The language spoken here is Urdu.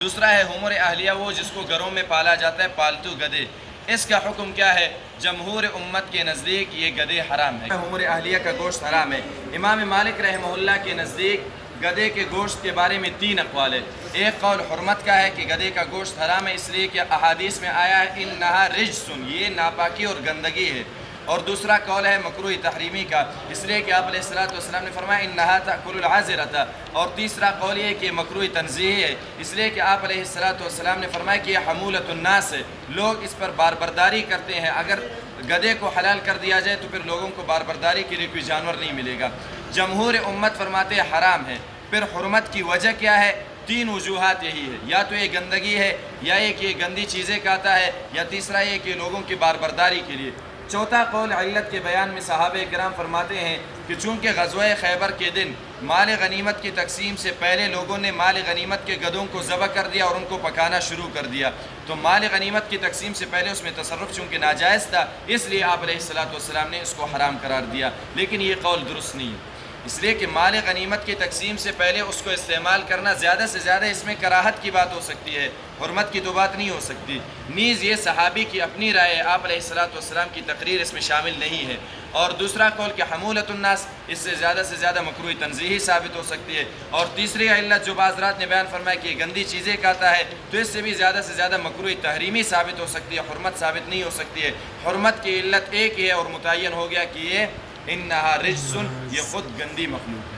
دوسرا ہے حمر اہلیہ، وہ جس کو گھروں میں پالا جاتا ہے، پالتو گدھے، اس کا حکم کیا ہے؟ جمہور امت کے نزدیک یہ گدھے حرام ہے، حمر اہلیہ کا گوشت حرام ہے۔ امام مالک رحمہ اللہ کے نزدیک گدھے کے گوشت کے بارے میں 3 اقوال ہے۔ ایک قول حرمت کا ہے کہ گدھے کا گوشت حرام ہے، اس لیے کہ احادیث میں آیا ہے انہا رجسن، یہ ناپاکی اور گندگی ہے۔ اور دوسرا قول ہے مکروہ تحریمی کا، اس لیے کہ آپ علیہ السلام نے فرمایا انہا تأکل العذرۃ۔ اور تیسرا قول یہ کہ مکروہ تنزیہی ہے، اس لیے کہ آپ علیہ السلام نے فرمایا کہ یہ حمولۃ الناس ہے، لوگ اس پر باربرداری کرتے ہیں، اگر گدھے کو حلال کر دیا جائے تو پھر لوگوں کو باربرداری کے لیے کوئی جانور نہیں ملے گا۔ جمہور امت فرماتے ہیں حرام ہے۔ پھر حرمت کی وجہ کیا ہے؟ 3 وجوہات یہی ہے، یا تو یہ گندگی ہے، یا یہ کہ یہ گندی چیزیں کھاتا ہے، یا تیسرا یہ کہ لوگوں کی باربرداری کے لیے۔ چوتھا قول علت کے بیان میں صحابہ کرام فرماتے ہیں کہ چونکہ غزوہ خیبر کے دن مال غنیمت کی تقسیم سے پہلے لوگوں نے مال غنیمت کے گدھوں کو ذبح کر دیا اور ان کو پکانا شروع کر دیا، تو مال غنیمت کی تقسیم سے پہلے اس میں تصرف چونکہ ناجائز تھا، اس لیے آپ علیہ السلام نے اس کو حرام قرار دیا، لیکن یہ قول درست نہیں ہے، اس لیے کہ مال غنیمت کی تقسیم سے پہلے اس کو استعمال کرنا زیادہ سے زیادہ اس میں کراہت کی بات ہو سکتی ہے، حرمت کی تو بات نہیں ہو سکتی۔ نیز یہ صحابی کی اپنی رائے ہے، آپ علیہ السلام کی تقریر اس میں شامل نہیں ہے۔ اور دوسرا قول کہ حمولۃ الناس، اس سے زیادہ مکروہ تنزیہی ثابت ہو سکتی ہے۔ اور تیسری علت جو بعض حضرات نے بیان فرمایا کہ یہ گندی چیزیں کھاتا ہے، تو اس سے بھی زیادہ مکروہ تحریمی ثابت ہو سکتی ہے، حرمت ثابت نہیں ہو سکتی ہے۔ حرمت کی علت ایک ہی ہے اور متعین ہو گیا کہ یہ انہا رجسن، یہ خود گندی مخلوق